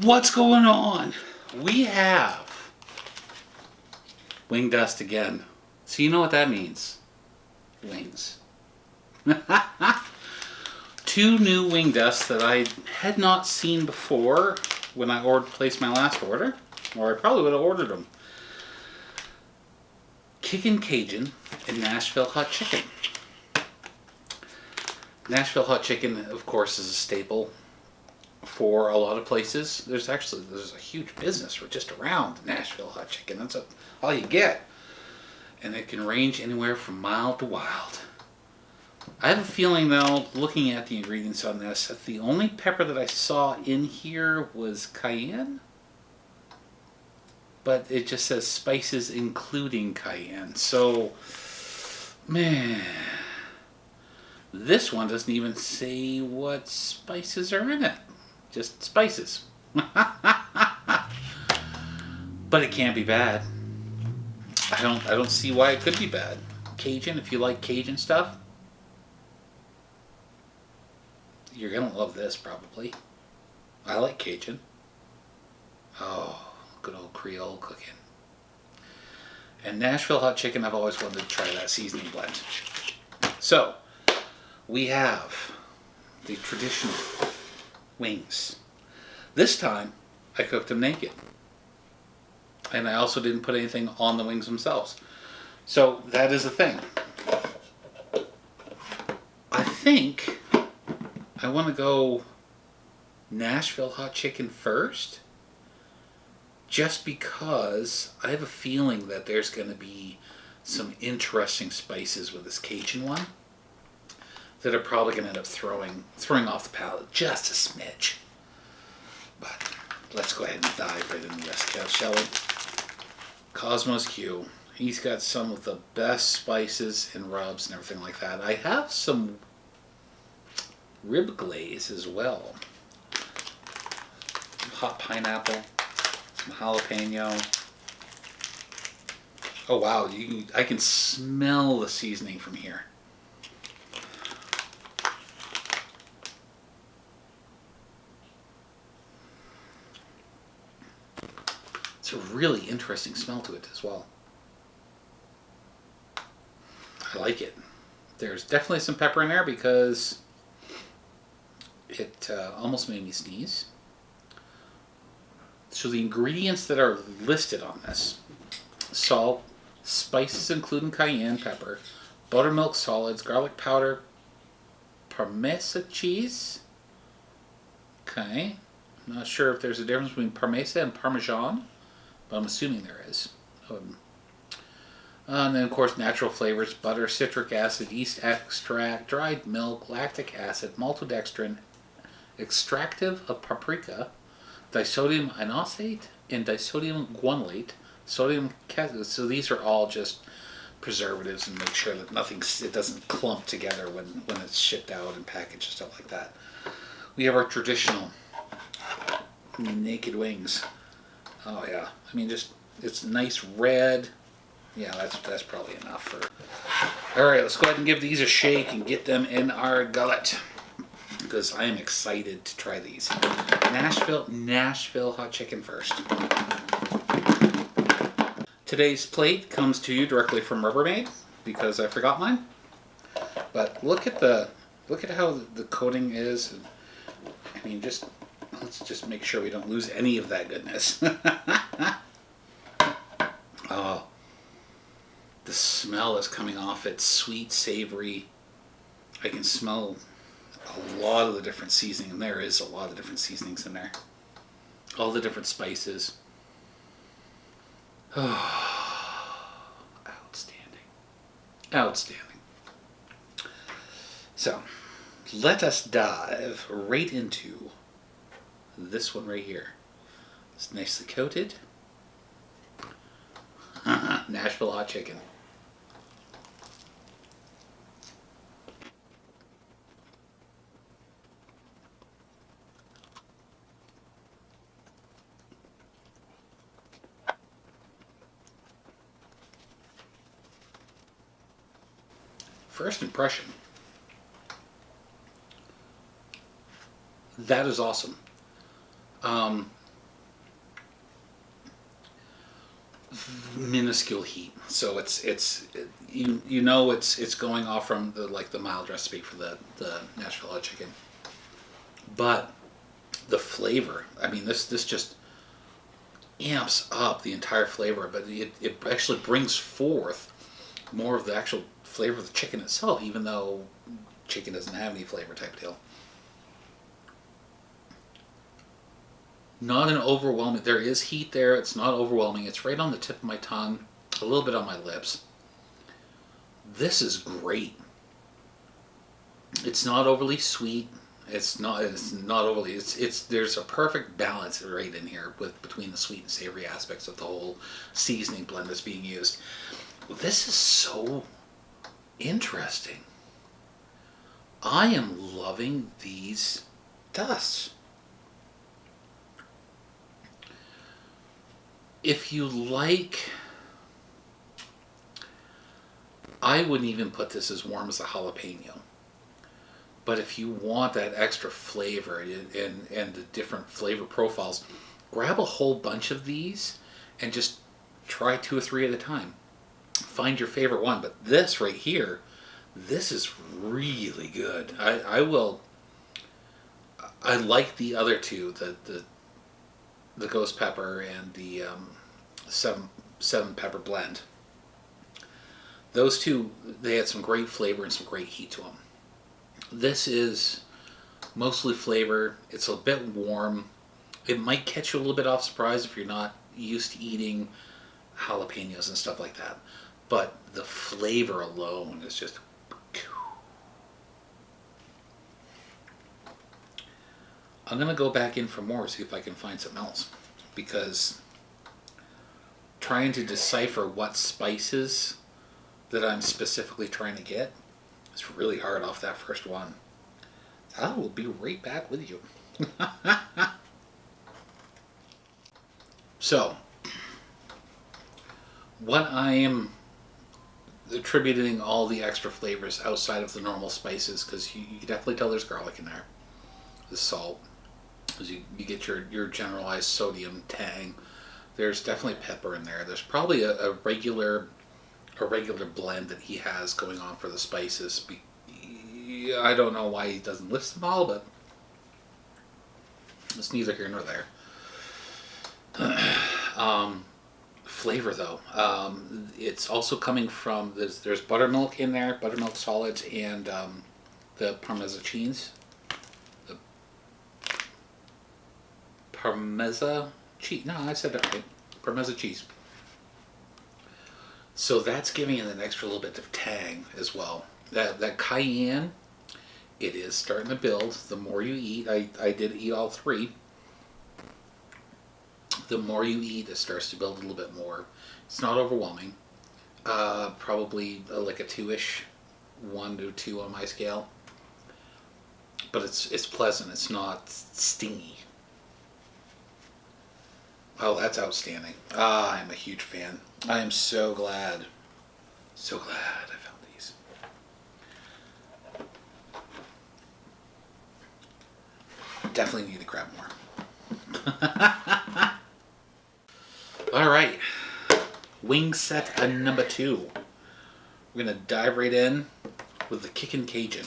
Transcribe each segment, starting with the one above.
What's going on? We have wing dust again. So you know what that means. Wings. Two new wing dusts that I had not seen before when I placed my last order. Or I probably would have ordered them. Kickin' Cajun and Nashville Hot Chicken. Nashville Hot Chicken, of course, is a staple for a lot of places. There's a huge business for just around Nashville Hot Chicken. That's all you get. And it can range anywhere from mild to wild. I have a feeling, though, looking at the ingredients on this, that the only pepper that I saw in here was cayenne. But it just says spices including cayenne. So, man, this one doesn't even say what spices are in it. Just spices. But it can't be bad. I don't see why it could be bad. Cajun, if you like Cajun stuff, you're gonna love this probably. I like Cajun. Oh, good old Creole cooking. And Nashville Hot Chicken, I've always wanted to try that seasoning blend. So, we have the traditional wings. This time, I cooked them naked. And I also didn't put anything on the wings themselves. So, that is a thing. I think I want to go Nashville Hot Chicken first. Just because I have a feeling that there's going to be some interesting spices with this Cajun one that are probably going to end up throwing off the palate just a smidge. But let's go ahead and dive right into this, shall we? Kosmos Q. He's got some of the best spices and rubs and everything like that. I have some rib glaze as well. Hot pineapple. Some jalapeno. Oh wow, I can smell the seasoning from here. It's a really interesting smell to it as well. I like it. There's definitely some pepper in there because it almost made me sneeze. So the ingredients that are listed on this: salt, spices including cayenne pepper, buttermilk solids, garlic powder, parmesa cheese. Okay, I'm not sure if there's a difference between parmesa and parmesan, but I'm assuming there is. And then of course natural flavors: butter, citric acid, yeast extract, dried milk, lactic acid, maltodextrin, extractive of paprika, disodium inosate, and disodium guanylate, sodium. So these are all just preservatives and make sure that it doesn't clump together when it's shipped out and packaged and stuff like that. We have our traditional naked wings. Oh yeah, I mean it's nice red. Yeah, that's probably enough for. All right, let's go ahead and give these a shake and get them in our gullet, because I am excited to try these. Nashville Hot Chicken first. Today's plate comes to you directly from Rubbermaid because I forgot mine. But look at how the coating is. I mean, let's just make sure we don't lose any of that goodness. Oh, the smell is coming off. It's sweet, savory. I can smell a lot of the different seasoning, and there is a lot of different seasonings in there. All the different spices. Oh, outstanding. Outstanding. So, let us dive right into this one right here. It's nicely coated. Nashville Hot Chicken. First impression. That is awesome. minuscule heat. So you know it's going off from the mild recipe for the Nashville hot chicken. But the flavor, I mean, this just amps up the entire flavor, but it actually brings forth more of the actual flavor of the chicken itself, even though chicken doesn't have any flavor type deal. Not an overwhelming, there is heat there, it's not overwhelming, it's right on the tip of my tongue, a little bit on my lips. This is great. It's not overly sweet. It's not overly. There's a perfect balance right in here between the sweet and savory aspects of the whole seasoning blend that's being used. This is so interesting. I am loving these dusts. If you like, I wouldn't even put this as warm as a jalapeno. But if you want that extra flavor and the different flavor profiles, grab a whole bunch of these and just try 2 or 3 at a time. Find your favorite one. But this right here, this is really good. I like the other two, the ghost pepper and the seven pepper blend. Those two, they had some great flavor and some great heat to them. This is mostly flavor. It's a bit warm. It might catch you a little bit off surprise if you're not used to eating jalapenos and stuff like that. But the flavor alone is just... I'm going to go back in for more, see if I can find something else. Because trying to decipher what spices that I'm specifically trying to get, it's really hard off that first one. I will be right back with you. So, what I am attributing all the extra flavors outside of the normal spices, because you can definitely tell there's garlic in there, the salt, because you get your generalized sodium tang. There's definitely pepper in there. There's probably a regular blend that he has going on for the spices. I don't know why he doesn't list them all, but it's neither here nor there. Flavor though, it's also coming from there's buttermilk in there, buttermilk solids, and the Parmesan cheese. The Parmesan cheese. No, I said that right. Parmesan cheese. So that's giving it an extra little bit of tang as well. That cayenne, it is starting to build. The more you eat, I did eat all 3. The more you eat, it starts to build a little bit more. It's not overwhelming. Probably like a 2-ish, 1 to 2 on my scale. But it's pleasant. It's not stingy. Oh, that's outstanding. I'm a huge fan. I am so glad I found these. Definitely need to grab more. All right, wing set number 2. We're gonna dive right in with the Kickin' Cajun.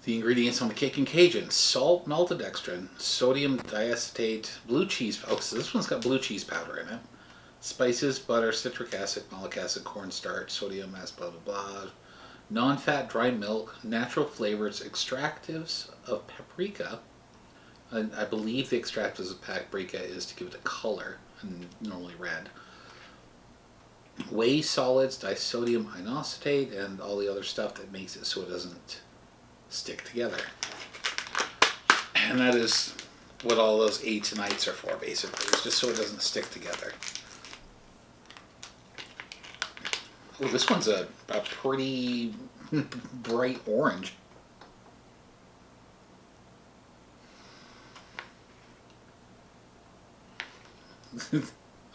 The ingredients on the Kickin' Cajun: salt, maltodextrin, sodium diacetate, blue cheese. Oh, so this one's got blue cheese powder in it. Spices, butter, citric acid, malic acid, cornstarch, sodium, blah blah blah. Non-fat dry milk, natural flavors, extractives of paprika. And I believe the extractives of paprika is to give it a color, and normally red. Whey solids, disodium inocetate, and all the other stuff that makes it so it doesn't stick together. And that is what all those 8 tonights are for, basically. It's just so it doesn't stick together. Oh, this one's a pretty bright orange.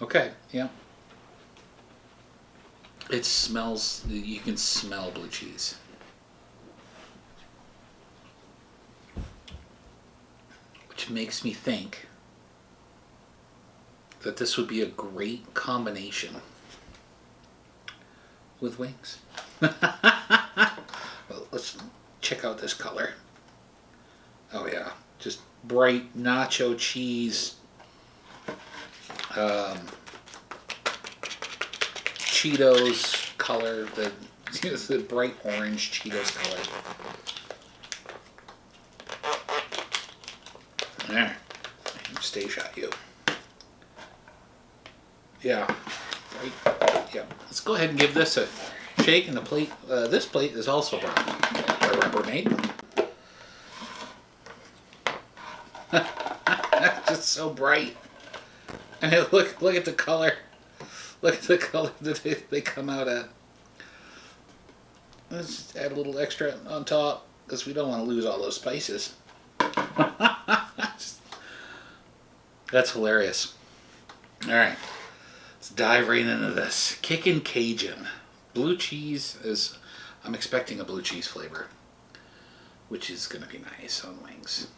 Okay, yeah. It smells, you can smell blue cheese. Which makes me think that this would be a great combination with wings. Well, let's check out this color. Oh yeah, just bright nacho cheese, Cheetos color, the bright orange Cheetos color. There, stay shot you. Yeah, right. Yeah. Let's go ahead and give this a shake. And the plate, this plate is also brown. By Rubbermaid. Just so bright. And look at the color. Look at the color that they come out at. Let's just add a little extra on top because we don't want to lose all those spices. That's hilarious. All right, let's dive right into this. Kickin' Cajun. Blue cheese is, I'm expecting a blue cheese flavor, which is going to be nice on wings.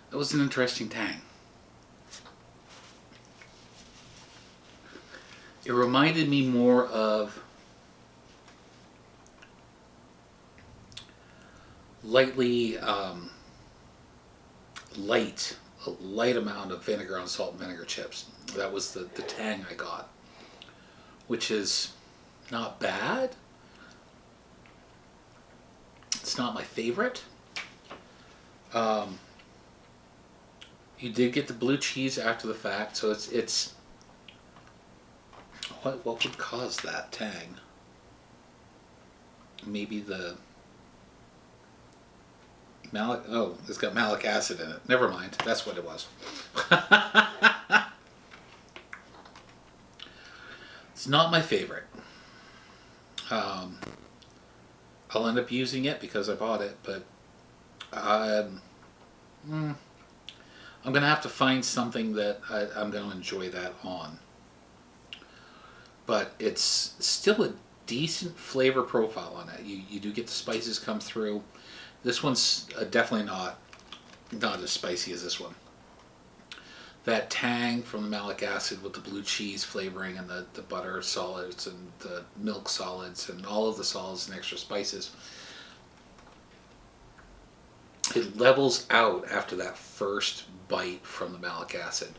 That was an interesting tang. It reminded me more of lightly a light amount of vinegar on salt and vinegar chips. That was the tang I got, which is not bad. It's not my favorite. You did get the blue cheese after the fact, so it's what would cause that tang? Maybe the malic. Oh, it's got malic acid in it. Never mind. That's what it was. It's not my favorite. I'll end up using it because I bought it, but I'm gonna have to find something that I'm gonna enjoy that on. But it's still a decent flavor profile on it. You do get the spices come through. This one's definitely not as spicy as this one. That tang from the malic acid with the blue cheese flavoring and the butter solids and the milk solids and all of the solids and extra spices. It levels out after that first bite from the malic acid.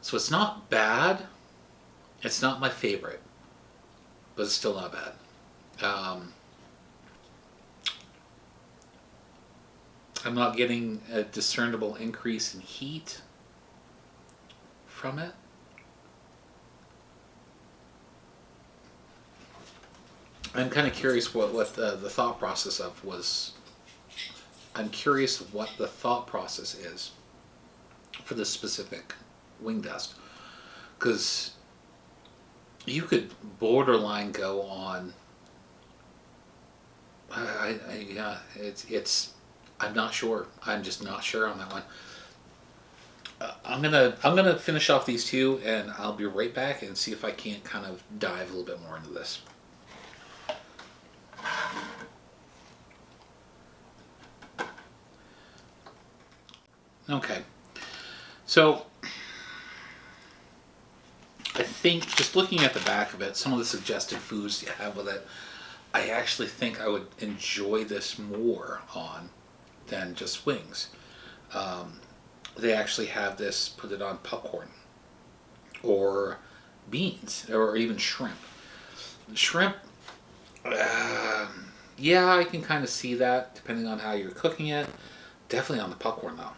So it's not bad. It's not my favorite, but it's still not bad. I'm not getting a discernible increase in heat from it. I'm kind of curious what the thought process of was. I'm curious what the thought process is for this specific wing dust, because you could borderline go on. Yeah, it's. I'm not sure. I'm just not sure on that one. I'm gonna finish off these two, and I'll be right back and see if I can't kind of dive a little bit more into this. Okay, so I think just looking at the back of it, some of the suggested foods you have with it, I actually think I would enjoy this more on than just wings. They actually have this, put it on popcorn or beans or even shrimp. Shrimp, yeah, I can kind of see that depending on how you're cooking it. Definitely on the popcorn though,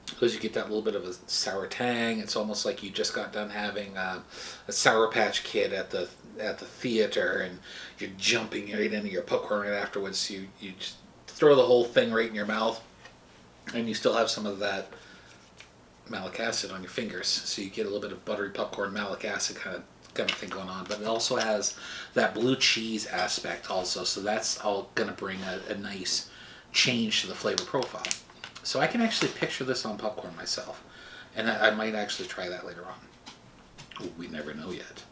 because you get that little bit of a sour tang. It's almost like you just got done having a Sour Patch Kid at the theater, and you're jumping right into your popcorn right afterwards. You just throw the whole thing right in your mouth, and you still have some of that malic acid on your fingers, so you get a little bit of buttery popcorn malic acid kind of thing going on. But it also has that blue cheese aspect also, so that's all going to bring a nice change to the flavor profile. So I can actually picture this on popcorn myself, and I might actually try that later on. We never know yet.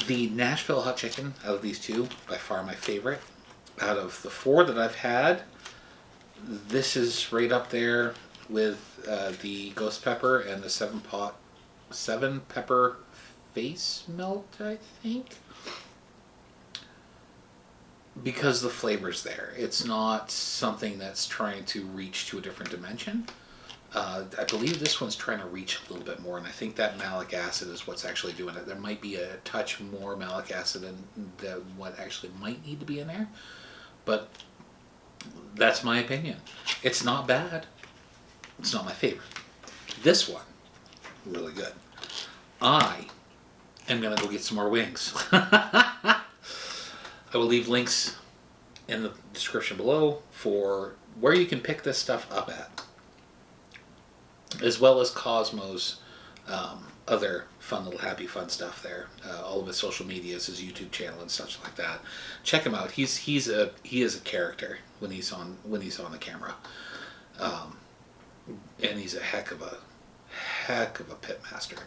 The Nashville hot chicken, out of these two, by far my favorite. Out of the 4 that I've had, this is right up there with the ghost pepper and the 7 pepper face melt, I think. Because the flavor's there. It's not something that's trying to reach to a different dimension. I believe this one's trying to reach a little bit more, and I think that malic acid is what's actually doing it. There might be a touch more malic acid than what actually might need to be in there, but that's my opinion. It's not bad. It's not my favorite. This one, really good. I am going to go get some more wings. I will leave links in the description below for where you can pick this stuff up at, as well as Cosmos, other fun little happy fun stuff there. All of his social medias, his YouTube channel and such like that. Check him out. He is a character when he's on the camera, and he's a heck of a pit master.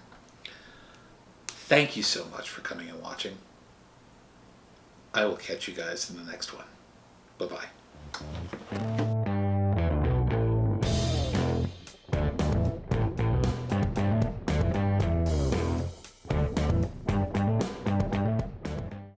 Thank you so much for coming and watching. I will catch you guys in the next one. Bye bye.